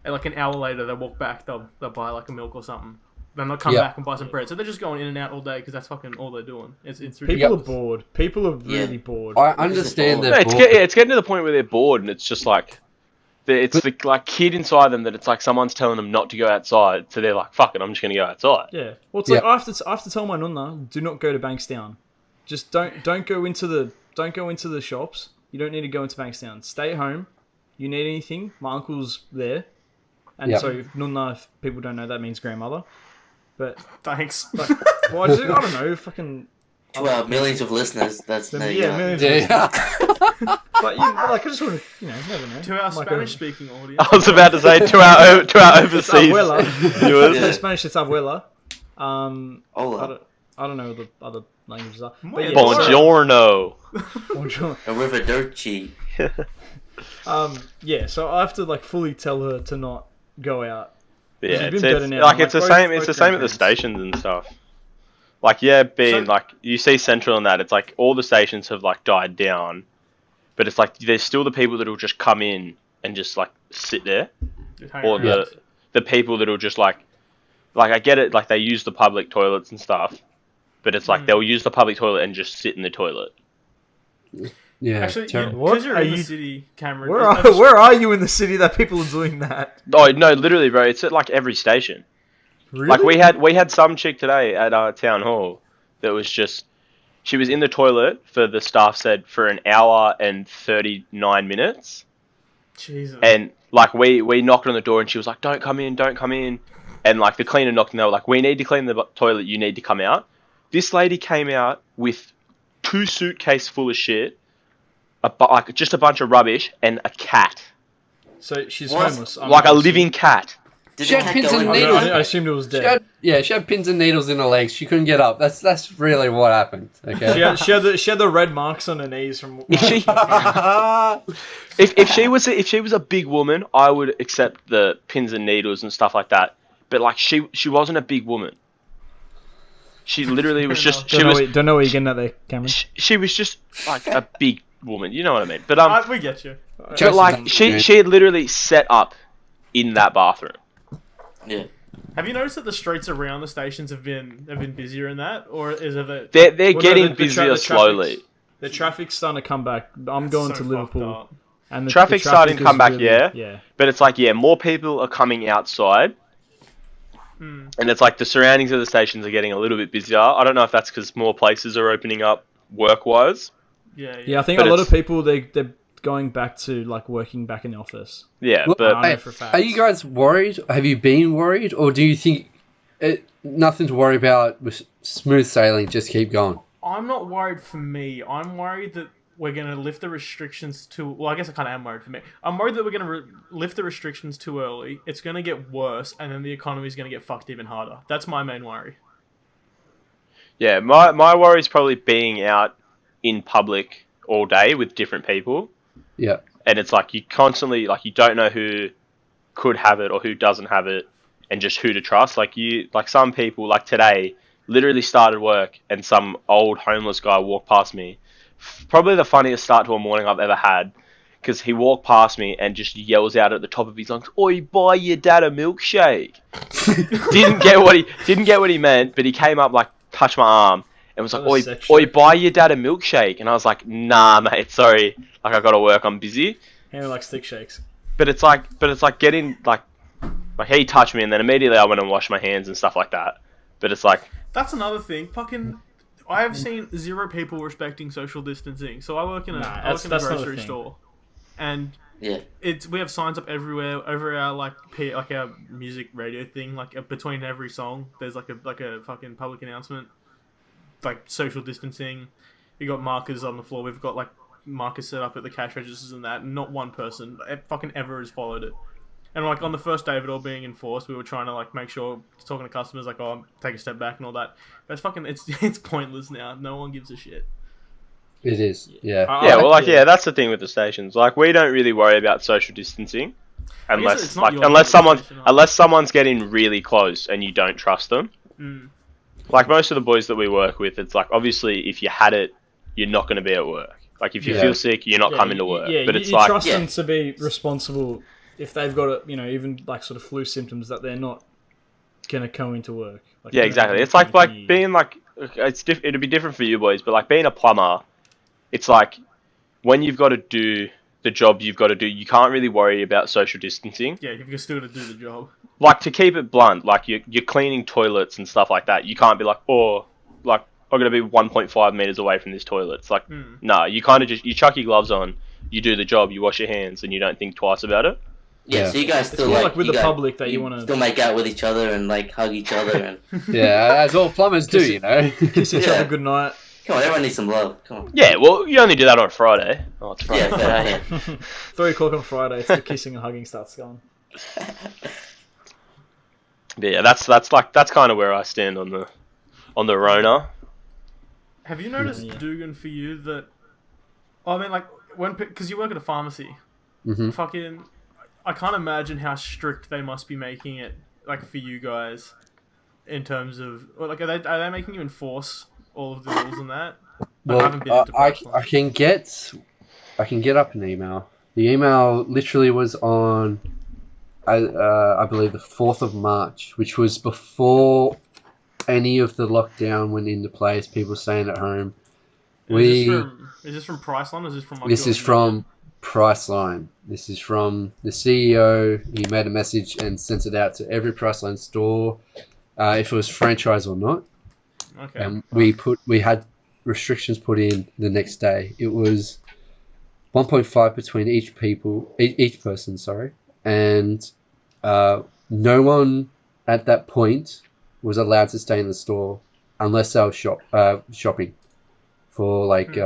and like an hour later they walk back. They'll buy like a milk or something. Then they'll come Yeah. back and buy some bread. So they're just going in and out all day because that's fucking all they're doing. It's people ridiculous. are bored. People are really Yeah. bored. I understand bored. that. It's getting to the point where they're bored, and it's just like, it's the like kid inside them that it's like someone's telling them not to go outside, so they're like, "Fuck it, I'm just gonna go outside." Yeah. Well, it's Yeah. like I have to tell my nonna, do not go to Bankstown. Just don't go into the shops. You don't need to go into Bankstown. Stay at home. You need anything? My uncle's there. And Yeah. so nonna, if people don't know, that means grandmother. But Thanks. well, I don't know, fucking. To our millions of listeners, that's there you Yeah, go. millions. Yeah. But I just want to, you never know. To our Like Spanish-speaking audience. I was about to say to our It's overseas abuela. viewers. Yeah. In Spanish, it's abuela. Hola. I don't know what the other languages are. Muy But yeah, Buongiorno. Bonjour. Arrivederci. Yeah, so I have to like fully tell her to not go out. Yeah, She's it's, been better now. like it's the Like, same. both It's the same at the grandparents. stations and stuff. Like being So- like you see Central and that, it's like all the stations have like died down, but it's like there's still the people that will just come in and just like sit there, Just hang or around. the people that will just like I get it, like they use the public toilets and stuff, but it's like they'll use the public toilet and just sit in the toilet. Yeah, Actually, terrible. because you're Are in the you- city, Cameron. Where are you in the city that people are doing that? Oh no, literally, bro. It's at like every station. Really? Like we had some chick today at our town hall that was just she was in the toilet for the staff said for an hour and 39 minutes. Jesus. And like we knocked on the door and she was like, don't come in. And like the cleaner knocked and they were like, we need to clean the toilet. You need to come out. This lady came out with 2 suitcases full of shit, like just a bunch of rubbish and a cat. So she's What? homeless. Like a living cat. Did She the had cat pins go and in? needles. I assumed it was dead. She had pins and needles in her legs. She couldn't get up. That's really what happened. Okay. She had the red marks on her knees from. If she if she was a big woman, I would accept the pins and needles and stuff like that. But like she wasn't a big woman. She literally was just Don't know where you're getting at there, Cameron. she was just like a big woman. You know what I mean? But we get you. but like she had literally set up in that bathroom. Yeah. Have you noticed that the streets around the stations have been busier in that, or is it that They're Well, no, getting the busier traffic's- slowly. The traffic's starting to come back. I'm going so to fucked Liverpool, up? and the Traffic's traffic starting to is come back, really- yeah. Yeah. But it's like more people are coming outside. And it's like the surroundings of the stations are getting a little bit busier. I don't know if that's because more places are opening up work-wise. Yeah, I think But a lot of it's- people they're going back to like working back in the office. Yeah, Look, but I know hey, for a fact. are you guys worried? Have you been worried, or do you think nothing to worry about with smooth sailing? Just keep going. I'm not worried for me. I'm worried that we're going to lift the restrictions too... Well, I guess I kind of am worried for me. I'm worried that we're going to lift the restrictions too early. It's going to get worse, and then the economy's going to get fucked even harder. That's my main worry. yeah, my worry is probably being out in public all day with different people. Yeah. And it's like you constantly, like you don't know who could have it or who doesn't have it and just who to trust. Like some people, like today, literally started work and some old homeless guy walked past me. Probably the funniest start to a morning I've ever had, because he walked past me and just yells out at the top of his lungs, "Oi, buy your dad a milkshake." didn't get what he meant, but he came up, like touched my arm and was like, "Oi, buy your dad a milkshake." And I was like, "Nah, mate, sorry, like I gotta work, I'm busy." And like stick shakes. But it's like getting like he touched me and then immediately I went and washed my hands and stuff like that. But it's like That's another thing. Fucking... I have seen 0 people respecting social distancing. So I work in a that's not a grocery thing. store. And Yeah. we have signs up everywhere over our like our music radio thing, like between every song there's like a fucking public announcement, like social distancing. We got markers on the floor. We've got like markers set up at the cash registers and that. And not one person fucking ever has followed it. And like on the first day of it all being enforced, we were trying to like make sure, talking to customers like, "Oh, take a step back" and all that. But it's pointless now. No one gives a shit. It is. Yeah. yeah, well, like that's the thing with the stations. Like we don't really worry about social distancing unless it's not your unless someone's getting really close and you don't trust them. Like most of the boys that we work with, it's like obviously if you had it, you're not going to be at work. Like if you feel sick, you're not coming to work. But it's you like trust them to be responsible if they've got a, even like sort of flu symptoms, that they're not gonna come into work. Like, yeah, exactly. It's like being like it'd be different for you boys, but like being a plumber, it's like when you've got to do the job you've got to do, you can't really worry about social distancing. Yeah, you've still got to do the job. Like to keep it blunt, like you're cleaning toilets and stuff like that. You can't be like, oh, like I'm gonna be 1.5 meters away from this toilet. It's like, no, you kind of just you chuck your gloves on, you do the job, you wash your hands, and you don't think twice about it. Yeah, so you guys still more like like with you the guys- public that you want to still make out with each other and like hug each other and Yeah, as all plumbers do, you know. kiss each Yeah. other goodnight. come on, everyone needs some love. Come on. Yeah, well, you only do that on Friday. Oh, it's Friday. Yeah, fair, yeah. 3 o'clock on Friday, it's the kissing and hugging starts going. But yeah, that's kind of where I stand on the Rona. Have you noticed, Yeah. Dooghan, for you that... I mean, like, because you work at a pharmacy, fucking... I can't imagine how strict they must be making it, like, for you guys, in terms of... Or, like, are they making you enforce all of the rules and that? Well, I haven't been into personal. I can get up an email. The email literally was on, I believe, the 4th of March, which was before any of the lockdown went into place. People staying at home. Is this from Priceline or is this from? Like, This is from Priceline. This is from the CEO. He made a message and sent it out to every Priceline store, if it was franchise or not. Okay. And we had restrictions put in the next day. It was 1.5 between each person, sorry, and no one at that point was allowed to stay in the store unless they were shopping for like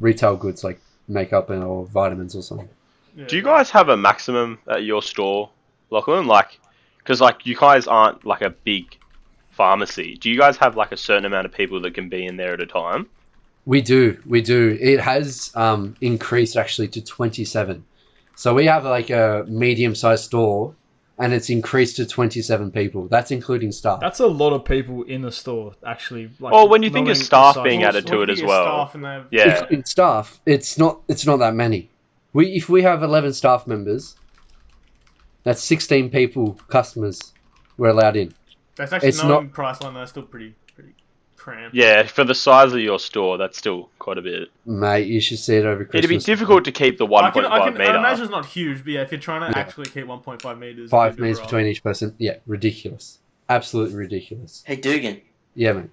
retail goods like makeup or vitamins or something. Yeah. Do you guys have a maximum at your store, Lachlan? Like, because like you guys aren't like a big pharmacy. Do you guys have like a certain amount of people that can be in there at a time? We do. It has increased actually to 27. So we have like a medium-sized store, and it's increased to 27 people. That's including staff. That's a lot of people in the store, actually. Like, Well, when you think of knowing staff the being size- added to it as well. Yeah. Including staff, it's not that many. If we have 11 staff members, that's 16 people, customers, we're allowed in. That's actually It's knowing Priceline. That's still pretty cramped. Yeah, for the size of your store, that's still quite a bit. Mate, you should see it over Christmas. It'd be difficult to keep the 1.5 meter. I imagine it's not huge, but yeah, if you're trying to actually keep 1.5 meters, 5 meters between each person. Yeah, ridiculous. Absolutely ridiculous. Hey, Dooghan, Yeah, mate.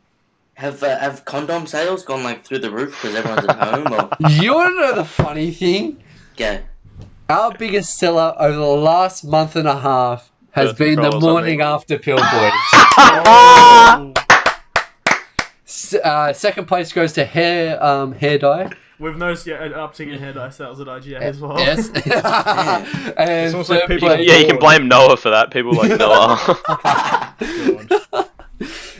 have condom sales gone like through the roof because everyone's at home? Or You want to know the funny thing? yeah, Our biggest seller over the last month and a half has Birth been the control or morning after pill boys. Oh, Second place goes to hair dye. we've noticed an uptick in hair dye sales at IGA as well. Yes. And almost like third people- place- Yeah, you can blame Noah for that. People like Noah.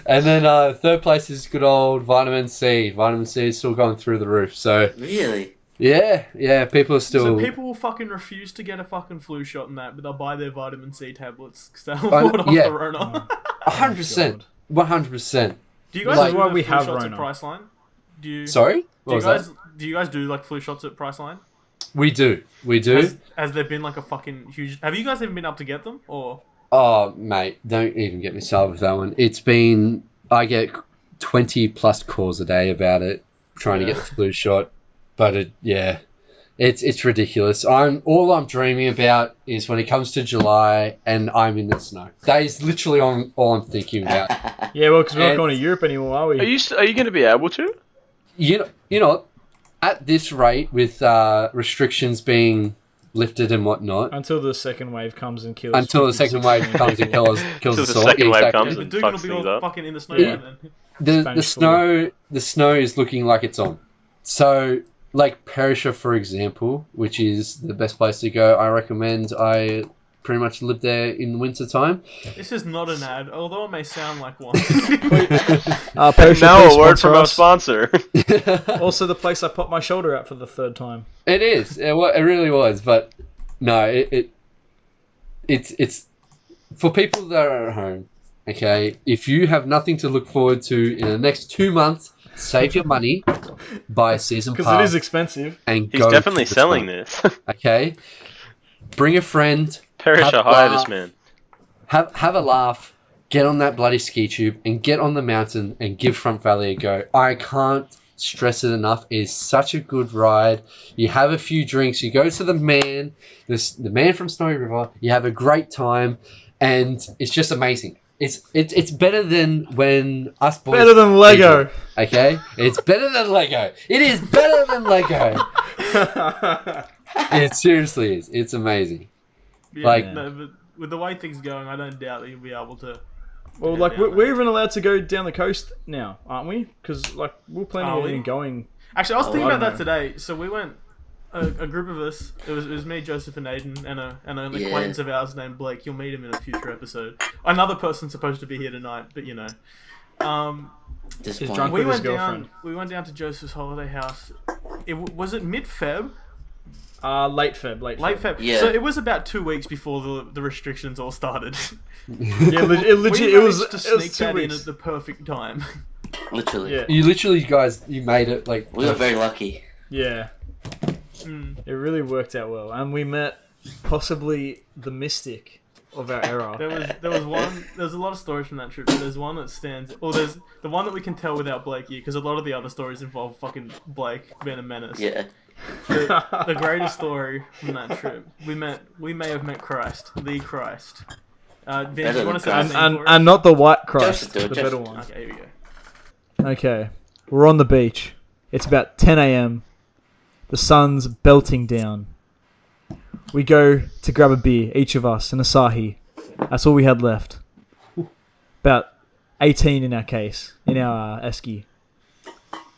And then third place is good old vitamin C. Vitamin C is still going through the roof. So really? yeah, people are still. So people will fucking refuse to get a fucking flu shot and that, but they'll buy their vitamin C tablets because they'll ward off yeah. the Rona. 100%. 100%. Do you guys Like- do Why the we flu have shots Rona. at Priceline? Do you? Sorry? What was that? Do you guys do like flu shots at Priceline? We do. Has there been like a fucking huge? Have you guys even been up to get them or? Oh, mate, don't even get me started with that one. I get 20 plus calls a day about it, trying to get the flu shot. But it's ridiculous. All I'm dreaming about is when it comes to July and I'm in the snow. That is literally all I'm thinking about. Yeah, well, because we're not And- going to Europe anymore, are we? Are you going to be able to? You know, at this rate, with restrictions being lifted and whatnot, Until the second wave comes and kills. until the 50, second wave 60 comes and people. kills Till us the all. second wave Exactly. comes But and Dugan will fucks be things all up. fucking in the snow Yeah. by then. The Spanish snow is looking like it's on. So, like Perisher, for example, which is the best place to go, I recommend. I pretty much live there in winter time. This is not an ad, although it may sound like one. Perisher, Now please a word sponsor from our us. sponsor. Also, the place I popped my shoulder at for the third time. It is. It really was. But no, it's for people that are at home. Okay, if you have nothing to look forward to in the next 2 months, save your money, buy a season Because pass, it is expensive. and He's go definitely to the selling snow. this. Okay, bring a friend. Perisher, hire this man. Have a laugh, get on that bloody ski tube, and get on the mountain and give Front Valley a go. I can't stress it enough. It is such a good ride. You have a few drinks, you go to the man from Snowy River, you have a great time, and it's just amazing. It's better than when us boys... Better than Lego. Okay? It's better than Lego. It is better than Lego. It seriously is. It's amazing. Yeah, Like- no, but with the way things are going, I don't doubt that you'll be able to. Well, Yeah, like, down we're there. even allowed to go down the coast now, aren't we? Because, like, we're planning Are on we? even going. Actually, I was thinking I about don't that today. So we went, a group of us. It was me, Joseph, and Aiden, and an Yeah. acquaintance of ours named Blake. You'll meet him in a future episode. Another person supposed to be here tonight, but you know. Disappointing. drunk We with his went down. girlfriend. We went down to Joseph's holiday house. Was it mid-Feb? Late Feb. Late Feb. Yeah. So it was about 2 weeks before the restrictions all started. Yeah, it legit. We It was. managed to It sneak was 2 that in weeks. at the perfect time. Literally. Yeah. You literally, guys, you made it like... We were very lucky. Yeah. Mm. It really worked out well, and we met possibly the mystic of our era. There's a lot of stories from that trip, but there's one that stands. Or there's the one that we can tell without Blake here, because a lot of the other stories involve fucking Blake being a menace. Yeah. The greatest story from that trip, we may have met Christ, the Christ. Vince, Better you want to than say And not the white Christ, Just do it, the just better do it. one. Okay, here we go. Okay, we're on the beach. It's about 10 a.m. The sun's belting down. We go to grab a beer, each of us, an Asahi. That's all we had left. About 18 in our case, in our esky.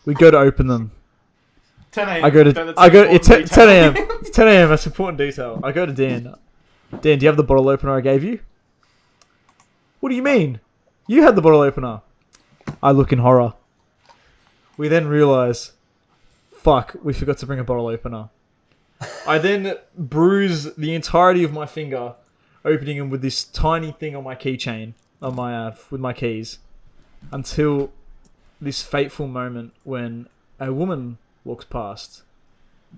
We go to open them. 10 a.m. It's 10 a.m. It's 10 a.m. That's important detail. I go to Dan. Dan, do you have the bottle opener I gave you? What do you mean? You had the bottle opener. I look in horror. We then realise, fuck, we forgot to bring a bottle opener. I then bruise the entirety of my finger, opening them with this tiny thing on my keychain, on my with my keys, until this fateful moment when a woman walks past.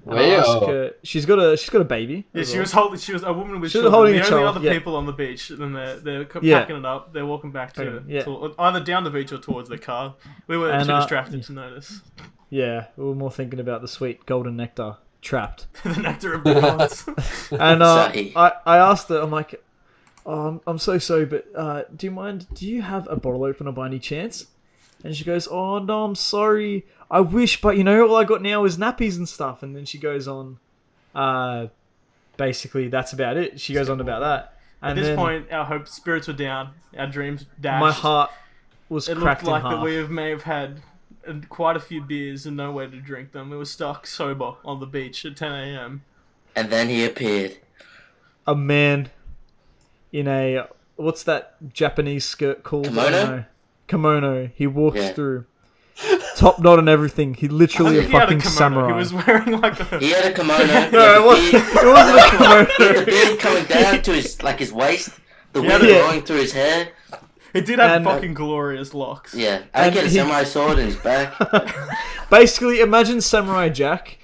And I ask her, she's got a baby. Yeah, as she well. was a woman with She was children. holding the a only child, other yeah. people on the beach, and then they're Yeah. packing it up. They're walking back to Yeah. either down the beach or towards the car. We were And, too distracted to notice Yeah, we were more thinking about the sweet golden nectar trapped. the nectar of the gods. And Sorry. I asked her, I'm like, oh, I'm so sorry, but do you have a bottle opener by any chance? And she goes, oh no, I'm sorry. I wish, but all I got now is nappies and stuff. And then she goes on, basically that's about it. She goes on about that. And At this then point, our spirits were down. Our dreams dashed. my heart was It cracked looked like in half. that we may have had quite a few beers and no way to drink them. We were stuck sober on the beach at 10 a.m. And then he appeared. A man in a, what's that Japanese skirt called? I don't Kimono? know. Kimono. He walks Yeah. through. Top knot and everything. He literally a He had fucking kimono. samurai. He was wearing like a... He had a kimono. No, it wasn't a kimono. He had the beard coming down to his waist. The wind Yeah. blowing through his hair. He did have And, fucking glorious locks. Yeah. And he had a he- samurai sword in his back. Basically, imagine Samurai Jack,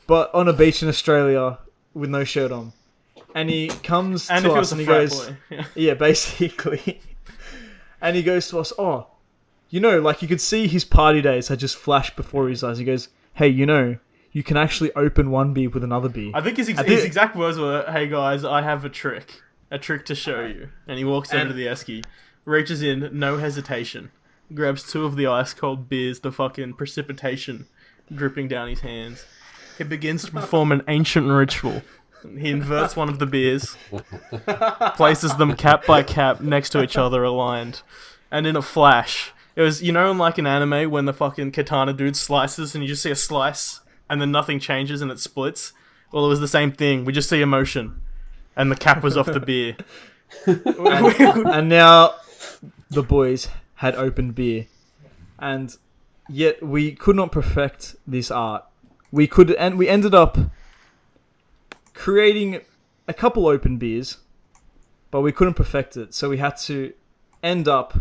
but on a beach in Australia with no shirt on. And he comes And to if he us was a and he frat goes, boy. Yeah. yeah, basically. And he goes to us, oh, like you could see his party days had just flashed before his eyes. He goes, hey, you can actually open one beer with another beer. I think his exact words were, hey guys, I have a trick to show you. And he walks over to the esky, reaches in, no hesitation, grabs two of the ice cold beers, the fucking precipitation dripping down his hands. He begins to perform an ancient ritual. He inverts one of the beers, places them cap by cap next to each other aligned, and in a flash, it was, in like an anime when the fucking katana dude slices and you just see a slice and then nothing changes and it splits? Well, it was the same thing. We just see emotion. And the cap was off the beer. And now the boys had opened beer. And yet we could not perfect this art. We ended up creating a couple open beers, but we couldn't perfect it. So we had to end up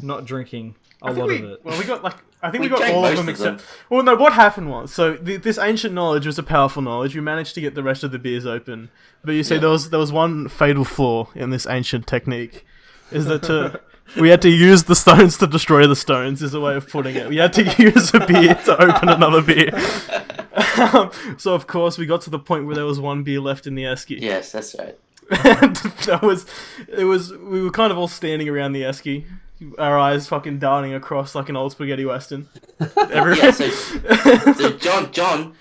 not drinking a lot of it. Well, we got I think We we got drank all of most them of except. them. Well, no. What happened was, so this ancient knowledge was a powerful knowledge. We managed to get the rest of the beers open, but you see, Yeah. there was one fatal flaw in this ancient technique, is that we had to use the stones to destroy the stones. Is a way of putting it. We had to use a beer to open another beer. So of course we got to the point where there was one beer left in the esky. Yes, that's right. And we were kind of all standing around the esky, our eyes fucking darting across like an old spaghetti western. Yeah, so John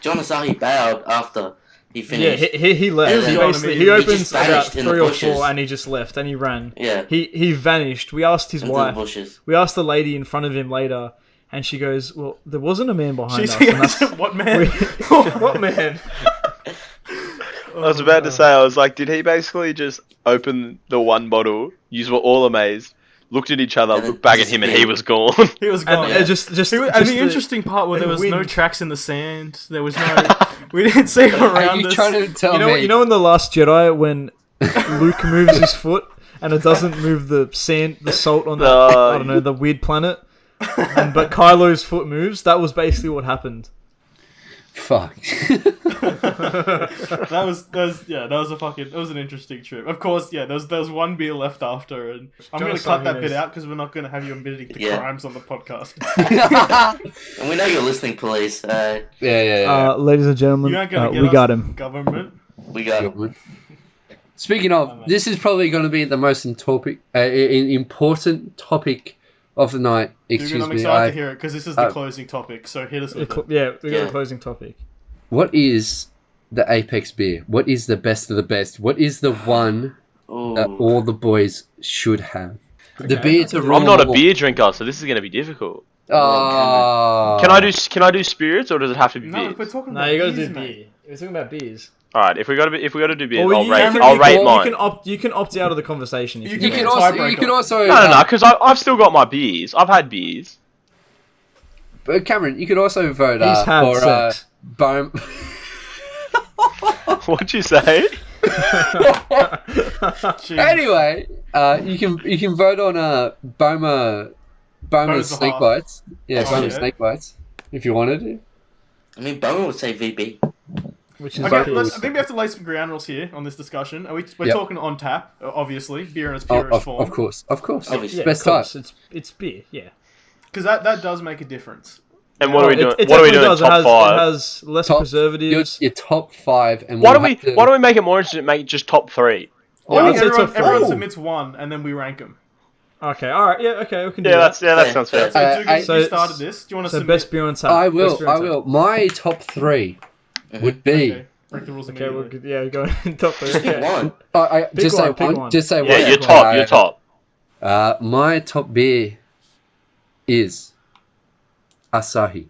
Asahi bowed after he Yeah, finished. he left. And He then basically he he just opens about vanished in the 3 or bushes. 4 and he just left and he ran. Yeah. He vanished. We asked his Into the wife. bushes. We asked the lady in front of him later, and she goes, "Well, there wasn't a man behind She's us." And that's, what man? what man? I was about to say, I was like, did he basically just open the one bottle, you were all amazed, looked at each other, And then looked back at him, and he was gone? He was gone. And just And just the the- interesting part was the there was no wind. tracks in the sand. There was no. We didn't see him Are around you us. trying to tell You know, me? you know in the Last Jedi when Luke moves his foot and it doesn't move the sand, the salt on that, I don't know, the weird planet, but Kylo's foot moves. That was basically what happened. Fuck. that was an interesting trip. Of course, yeah, there was one beer left after, and I'm John going to cut that Asahi bit is- out because we're not going to have you admitting to Yeah. crimes on the podcast. And we know you're listening, police. Yeah. Ladies and gentlemen, You aren't going to get we us, got him. government. We got it. Speaking of, this is probably going to be the most important topic of the night. Dude, Excuse I'm me. excited to hear it because this is the closing topic. So hit us with it. Yeah, we got Yeah. a closing topic. What is the Apex beer? What is the best of the best? What is the one that Ooh. all the boys should have? The Okay, beer I to can do rule I'm not a all. beer drinker, so this is going to be difficult. Oh. Can I do spirits, or does it have to be No, beers? we're talking No, about you gotta beers, do mate. beer. We're talking about beers. All right, if we got to do beers, Or I'll you rate can- I'll you rate can- mine. You can opt out of the conversation if you, You You can want. can Tiebreaker. also. No, because I've still got my beers. I've had beers. But Cameron, you could also vote He's had for sex. Bome. What'd you say? Jeez. Anyway, you can vote on Boma's Boma's snake behalf. bites. Yeah, Oh, Boma's yeah. snake bites. If you wanted to. I mean, Bowman would say VB. Which is Okay, like I think we have to lay some ground rules here on this discussion. We're Yep. talking on tap, obviously, beer in its Oh, purest form. of course. Obviously. yeah, Best of course. type. It's beer. Yeah. Because that does make a difference. And what are we doing? It What are we definitely doing? does. Top It five. has less Your, preservatives. your top 5, and Why we'll don't we? have to- Why don't we make it more interesting? Make it just top 3. Yeah, I think I'd say top everyone five. submits one, and then we rank them. Okay. All right. Yeah. Okay. We can do Yeah, that. that sounds fair. So, Dugan, I- you started this. Do you want to So submit? best beer on tap. I Best will. beer on I tap. will. My top 3 would be. Okay, break the rules Okay. We're immediately. good. Yeah. Go top three. Just pick Okay. one. I Pick just one, say pick one. one. Just say Yeah, one. you're top. You're top. My top beer is Asahi.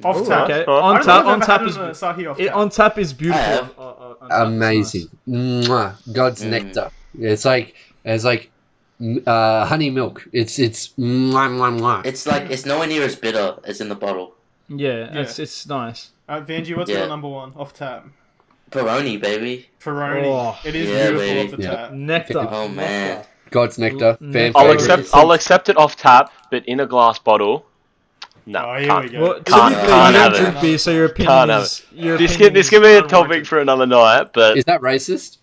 Off Ooh, tap. okay. Oh. I On don't tap. know if On I've tap had is an Asahi off tap. on tap is I beautiful. have. On tap is Amazing. nice. Mwah. God's nectar. It's like honey milk. It's mwah, mwah, mwah. It's nowhere near as bitter as in the bottle. Yeah. Yeah. It's nice. Vanjie, what's Yeah. your number one off tap? Peroni, baby. Ferroni. Oh. It is Yeah, beautiful baby. off the Yeah. tap. Nectar. Oh, man. Nectar. God's nectar. Mm, Fan I'll favorite. accept it off tap, but in a glass bottle. No, Oh, here can't. we go. Well, to be Can't- fair, can't you have don't it. drink beer, so your opinion Can't have is. Your This opinion can be a is topic for another night, but Is that racist?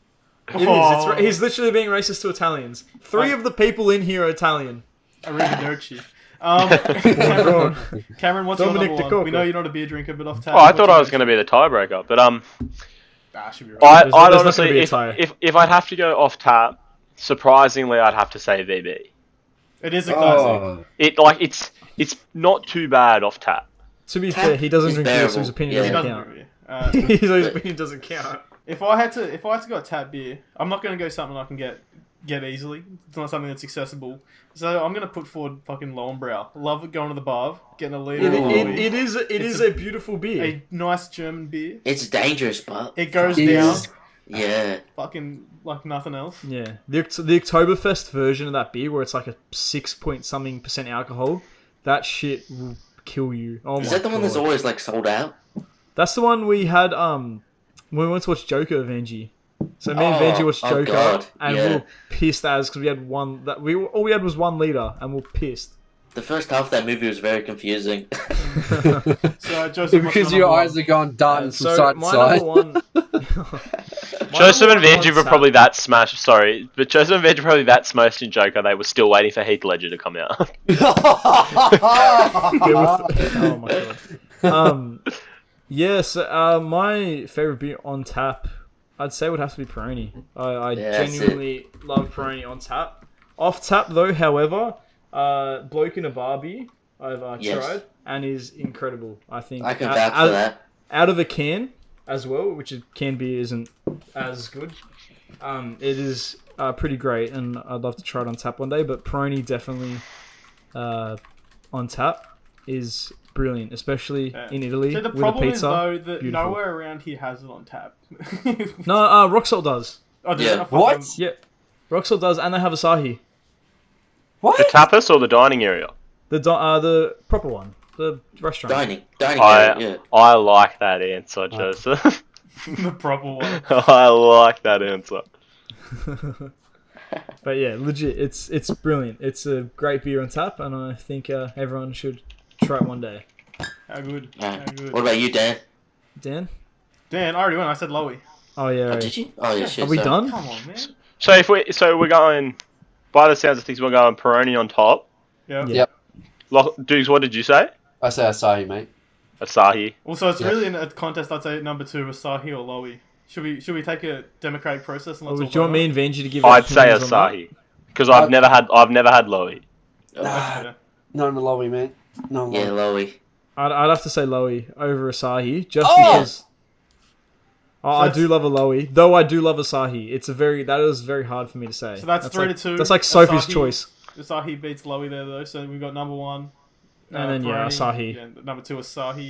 It is. Oh. He's literally being racist to Italians. Three of the people in here are Italian. Arrivederci. Go on. Cameron, what's Dominic your the number one? Coco. We know you're not a beer drinker, but off tap. oh, I thought I was going to be the tiebreaker. But Should be right. I'd There's not gonna honestly, be a tie. if I'd have to go off tap, surprisingly, I'd have to say VB. It is a classic. Oh, It's not too bad off tap. To be Tap fair, he doesn't is drink beer, so his bearable. opinion Yeah. He doesn't doesn't count. drink beer. His opinion doesn't count. If I had to go tap beer, I'm not going to go something I can get easily. It's not something that's accessible. So I'm going to put forward fucking Lowenbrau. Love it going to the bar, getting a liter. It is a beautiful beer. a nice German beer. It's dangerous, but It goes It down is. yeah. fucking like nothing else. Yeah, the Oktoberfest version of that beer, where it's like a 6-point-something% alcohol, that shit will kill you. Oh Is my that the one that's God. always like sold out? That's the one we had when we went to watch Joker, Vanjie. So me and Oh, Vanjie watched oh Joker, God, and yeah. we were pissed as because we had one that all we had was 1 liter, and we were pissed. The first half of that movie was very confusing. So Joseph, what's because your your number eyes are going darting from So side to my side. number one, Joseph and Vanjie were tap. probably that smashed. Sorry, but Joseph and Vanjie were probably that smashed in Joker. They were still waiting for Heath Ledger to come out. oh my god. Yes, my favorite beer on tap, I'd say would have to be Peroni. I Yeah, that's genuinely love Peroni on tap. Off tap though, however, Bloke in a Bar beer I've Yes. tried and is incredible. I think I can vouch for that. out of a can as well, which can beer isn't as good. It is pretty great, and I'd love to try it on tap one day. But Peroni definitely on tap is brilliant, especially Yeah. in Italy So the with a problem pizza. is though that Beautiful. nowhere around here has it on tap. No, Rock Salt does. Oh, Yeah. What? Yeah, Rock Salt does, and they have Asahi, What? The tapas or the dining area? the proper one, the restaurant. Dining, yeah. I like that answer, Joseph. the proper one. I like that answer. But yeah, legit, it's brilliant. It's a great beer on tap, and I think everyone should try it one day. How good? Alright. How good? What about you, Dan? Dan? Dan, I already went. I said Lowy. Oh yeah. Oh, Right. did you? Oh yeah, shit. Are we sorry. done? Come on, man. So we're going. By the sounds of things, we're going Peroni on top. Yeah. Yeah. Dukes, what did you say? I say Asahi, mate. Asahi. Also, it's Yeah. really in a contest. I'd say number 2 was Asahi or Lowy. Should we take a democratic process and Oh, let's do all you want vote me on and Vanji to give? I'd say opinions on that? Asahi because I've never had Lowy. it? That's Ah, fair. not in the lobby, man. No, Yeah, Lowy. I'd have to say Lowy over Asahi, just Oh! because. Oh, I that's- do love a Lowy, though I do love Asahi. That is very hard for me to say. So that's 3 like, to 2. That's like Sophie's Asahi- choice. Asahi beats Lowy there though, so we've got number 1. And then, yeah, Asahi. Yeah, number 2 Asahi.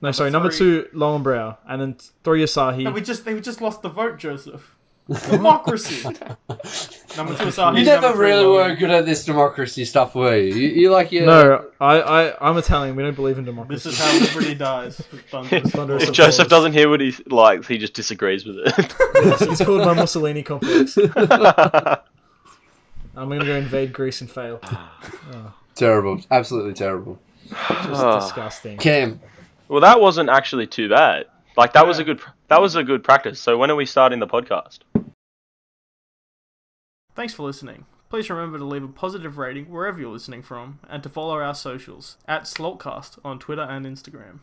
Number three. 2 Lowenbrow, and then 3 Asahi. No, we just lost the vote, Joseph. Democracy. Number 2 Asahi. You number never 3 really Lowy. were good at this democracy stuff, were you? You like your... No, I'm Italian. We don't believe in democracy. This is how liberty dies. Thunderous If applause. Joseph doesn't hear what he likes, he just disagrees with it. It's called my Mussolini complex. I'm gonna go invade Greece and fail. Terrible. Absolutely terrible. Just disgusting. Cam. Well, that wasn't actually too bad. Like that was a good practice. So when are we starting the podcast? Thanks for listening. Please remember to leave a positive rating wherever you're listening from, and to follow our socials at Slaltcast on Twitter and Instagram.